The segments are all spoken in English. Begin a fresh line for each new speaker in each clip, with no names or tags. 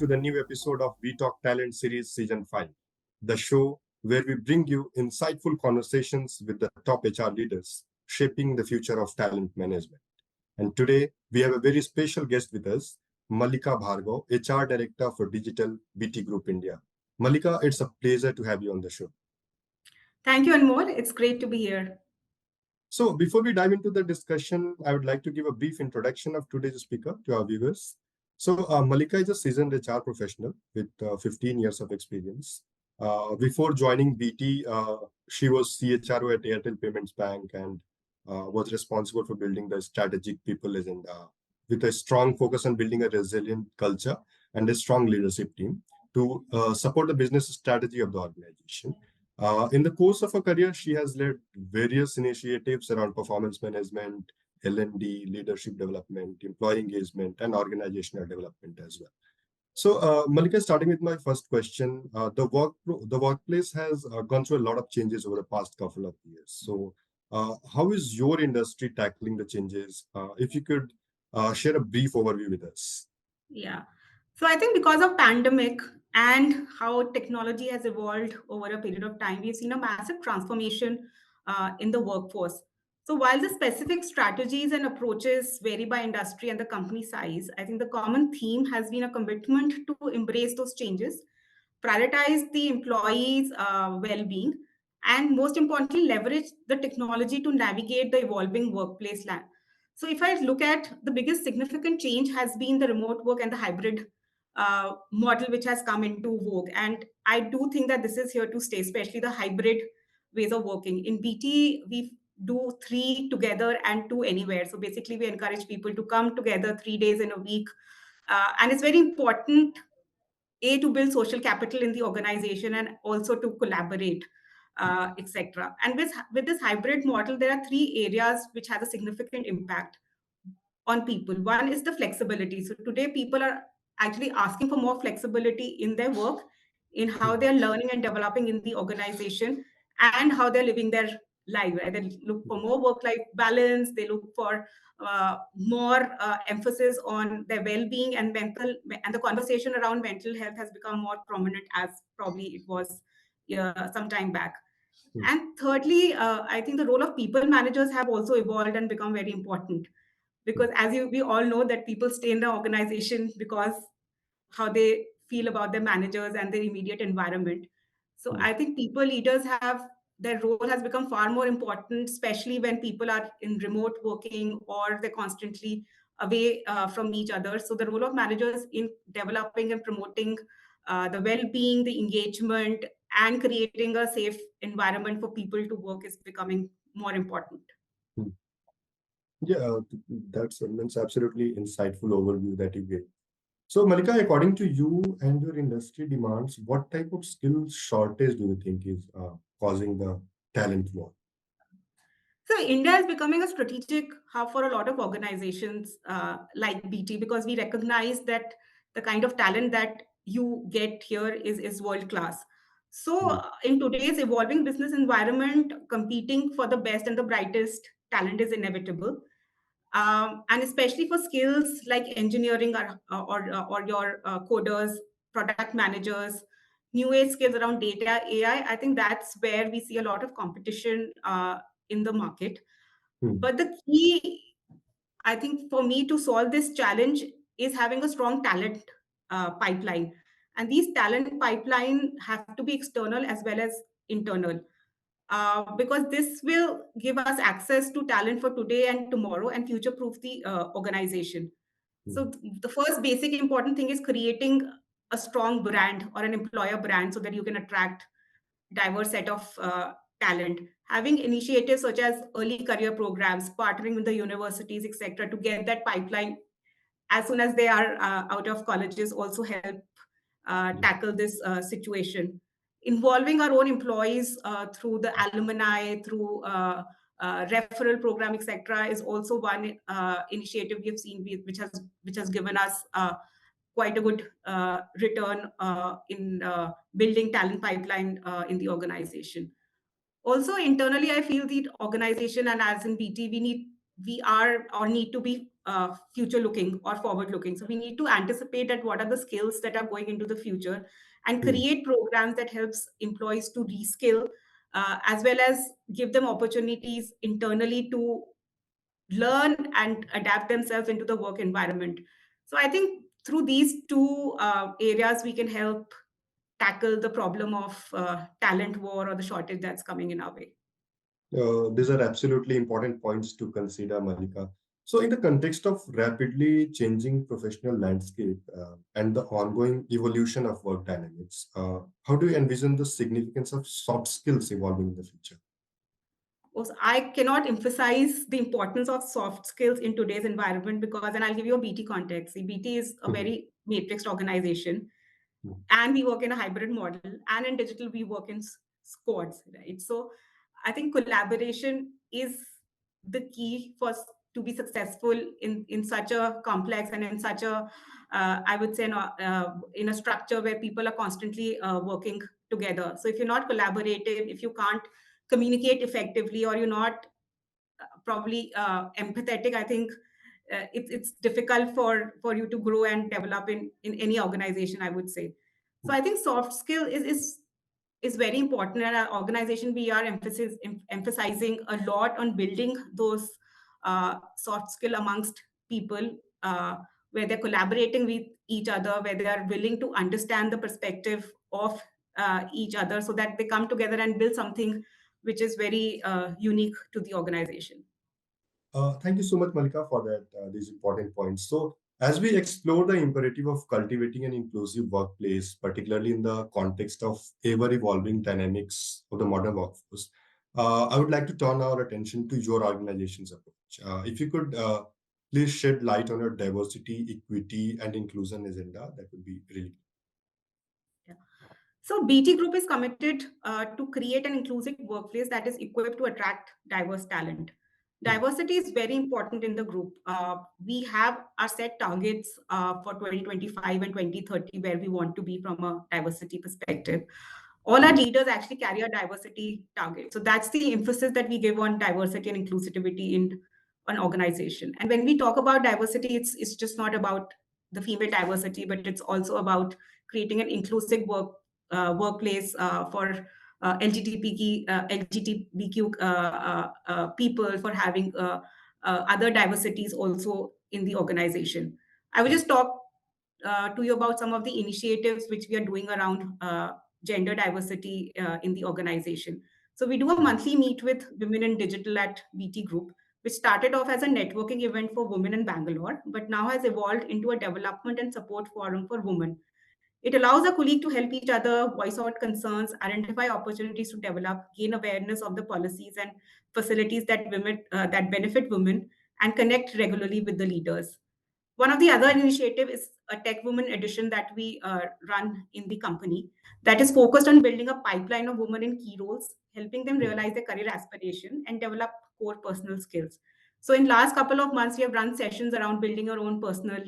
to the new episode of We Talk Talent Series Season 5, the show where we bring you insightful conversations with the top HR leaders shaping the future of talent management. And today, we have a very special guest with us, Mallika Bhargava, HR Director for Digital BT Group India. Malika, it's a pleasure to have you on the show.
Thank you, Anmol. It's great to be here.
So before we dive into the discussion, I would like to give a brief introduction of today's speaker to our viewers. So Malika is a seasoned HR professional with 15 years of experience. Before joining BT, she was CHRO at Airtel Payments Bank and was responsible for building the strategic people agenda with a strong focus on building a resilient culture and a strong leadership team to support the business strategy of the organization. In the course of her career, she has led various initiatives around performance management, L&D, leadership development, employee engagement, and organizational development as well. So, Malika, starting with my first question, the workplace has gone through a lot of changes over the past couple of years. So, how is your industry tackling the changes? If you could share a brief overview with us.
Yeah. So I think because of pandemic and how technology has evolved over a period of time, we've seen a massive transformation in the workforce. So while the specific strategies and approaches vary by industry and the company size, I think the common theme has been a commitment to embrace those changes, prioritize the employees' well-being, and most importantly, leverage the technology to navigate the evolving workplace land. So if I look at the biggest significant change has been the remote work and the hybrid model which has come into vogue. And I do think that this is here to stay, especially the hybrid ways of working. In BT, we do 3 together and 2 anywhere. So basically, we encourage people to come together 3 days in a week. And it's very important, to build social capital in the organization and also to collaborate, etc. And with this hybrid model, there are 3 areas which has a significant impact on people. One is the flexibility. So today people are actually asking for more flexibility in their work, in how they're learning and developing in the organization, and how they're living their life. Right? They look for more work-life balance. They look for more emphasis on their well-being and the conversation around mental health has become more prominent as probably it was some time back. And thirdly, I think the role of people managers have also evolved and become very important, because we all know that people stay in the organization because how they feel about their managers and their immediate environment. So I think people leaders have their role has become far more important, especially when people are in remote working or they're constantly away from each other. So the role of managers in developing and promoting the well-being, the engagement, and creating a safe environment for people to work is becoming more important.
Yeah, that's absolutely insightful overview that you gave. So, Malika, according to you and your industry demands, what type of skills shortage do you think is causing the talent war?
So India is becoming a strategic hub for a lot of organizations like BT, because we recognize that the kind of talent that you get here is world class. So in today's evolving business environment, competing for the best and the brightest talent is inevitable. And especially for skills like engineering or your coders, product managers, new age skills around data, AI, I think that's where we see a lot of competition in the market. But the key, I think, for me to solve this challenge is having a strong talent pipeline. And these talent pipeline have to be external as well as internal. Because this will give us access to talent for today and tomorrow and future proof the organization. So the first basic important thing is creating a strong brand or an employer brand so that you can attract diverse set of talent. Having initiatives such as early career programs, partnering with the universities, etc., to get that pipeline as soon as they are out of colleges also help tackle this situation. Involving our own employees through the alumni, through referral program, etc., is also one initiative we have seen which has given us quite a good return in building talent pipeline in the organization. Also, internally, I feel the organization and as in BT, we need we are or need to be future looking or forward looking. So we need to anticipate that what are the skills that are going into the future, and create programs that helps employees to reskill, as well as give them opportunities internally to learn and adapt themselves into the work environment. So I think through these two areas, we can help tackle the problem of talent war or the shortage that's coming in our way.
These are absolutely important points to consider, Malika. So, in the context of rapidly changing professional landscape and the ongoing evolution of work dynamics, how do you envision the significance of soft skills evolving in the future?
Also, I cannot emphasize the importance of soft skills in today's environment because, and I'll give you a BT context. See, BT is a
Mhm.
very matrixed organization,
Mhm.
and we work in a hybrid model, and in digital we work in squads, right? So I think collaboration is the key for to be successful in such a complex and in such a I would say in a structure where people are constantly working together. So if you're not collaborative, if you can't communicate effectively, or you're not probably empathetic, I think it's difficult for you to grow and develop in any organization, I would say. So I think soft skill is very important. At our organization, we are emphasizing a lot on building those soft skill amongst people, where they're collaborating with each other, where they are willing to understand the perspective of each other, so that they come together and build something which is very unique to the organization.
Thank you so much, Malika, for that these important points. So, as we explore the imperative of cultivating an inclusive workplace, particularly in the context of ever-evolving dynamics of the modern workforce, I would like to turn our attention to your organization's approach. If you could please shed light on your diversity, equity, and inclusion agenda, that would be really.
Yeah. So BT Group is committed to create an inclusive workplace that is equipped to attract diverse talent. Diversity is very important in the group. We have our set targets for 2025 and 2030 where we want to be from a diversity perspective. All our leaders actually carry a diversity target. So that's the emphasis that we give on diversity and inclusivity in an organization. And when we talk about diversity, it's just not about the female diversity, but it's also about creating an inclusive workplace for LGBTQ people, for having other diversities also in the organization. I will just talk to you about some of the initiatives which we are doing around gender diversity in the organization. So we do a monthly meet with women in digital at BT Group, which started off as a networking event for women in Bangalore, but now has evolved into a development and support forum for women. It allows a colleague to help each other voice out concerns, identify opportunities to develop, gain awareness of the policies and facilities that benefit women, and connect regularly with the leaders. One of the other initiative is a Tech Women edition that we run in the company that is focused on building a pipeline of women in key roles, helping them realize their career aspiration and develop core personal skills. So in last couple of months, we have run sessions around building your own personal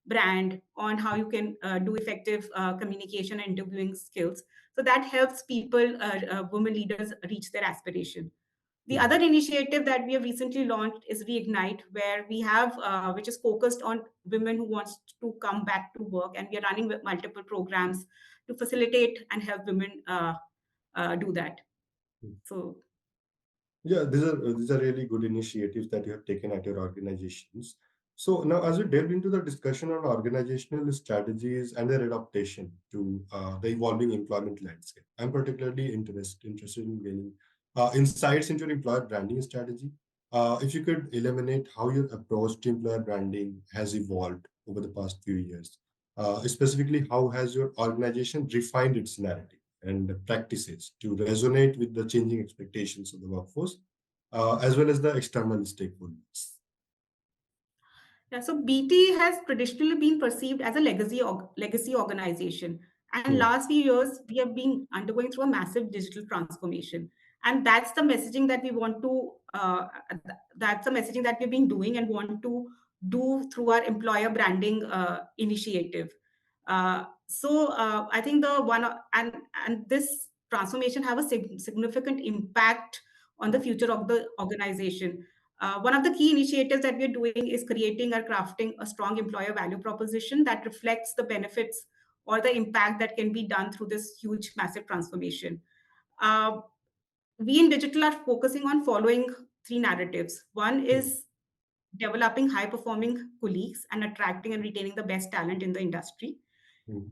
brand, on how you can do effective communication and interviewing skills. So that helps people, women leaders, reach their aspiration. The other initiative that we have recently launched is Reignite, where we have, which is focused on women who wants to come back to work, and we are running with multiple programs to facilitate and help women do that. So
Yeah, these are really good initiatives that you have taken at your organizations. So now, as we delve into the discussion on organizational strategies and their adaptation to the evolving employment landscape, I'm particularly interested in gaining insights into your employer branding strategy. If you could illuminate how your approach to employer branding has evolved over the past few years, specifically, how has your organization refined its narrative and practices to resonate with the changing expectations of the workforce, as well as the external stakeholders.
yeah, so BT has traditionally been perceived as a legacy organization. And
Hmm.
last few years, we have been undergoing through a massive digital transformation. And that's the messaging that we want to, that's the messaging that we've been doing and want to do through our employer branding initiative. I think the one, and this transformation have a significant impact on the future of the organization. One of the key initiatives that we're doing is creating or crafting a strong employer value proposition that reflects the benefits or the impact that can be done through this huge, massive transformation. Uh, we in digital are focusing on following three narratives. One is developing high performing colleagues and attracting and retaining the best talent in the industry,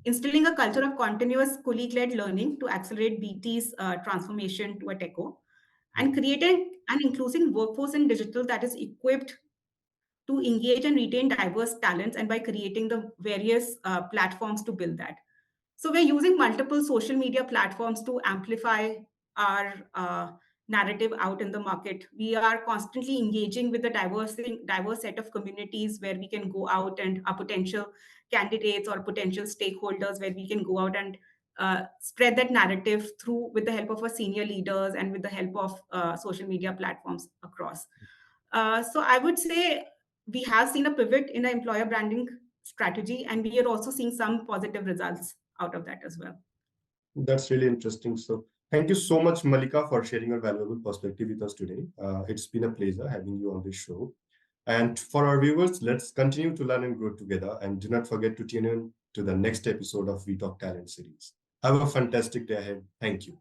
instilling a culture of continuous colleague led learning to accelerate BT's transformation to a TECO, and creating an inclusive workforce in digital that is equipped to engage and retain diverse talents, and by creating the various platforms to build that. So we're using multiple social media platforms to amplify our narrative out in the market. We are constantly engaging with the diverse set of communities where we can go out and our potential candidates or potential stakeholders, where we can go out and spread that narrative through with the help of our senior leaders and with the help of social media platforms across. So I would say we have seen a pivot in our employer branding strategy, and we are also seeing some positive results out of that as well.
That's really interesting. So, thank you so much, Malika, for sharing your valuable perspective with us today. It's been a pleasure having you on this show. And for our viewers, let's continue to learn and grow together. And do not forget to tune in to the next episode of We Talk Talent series. Have a fantastic day ahead. Thank you.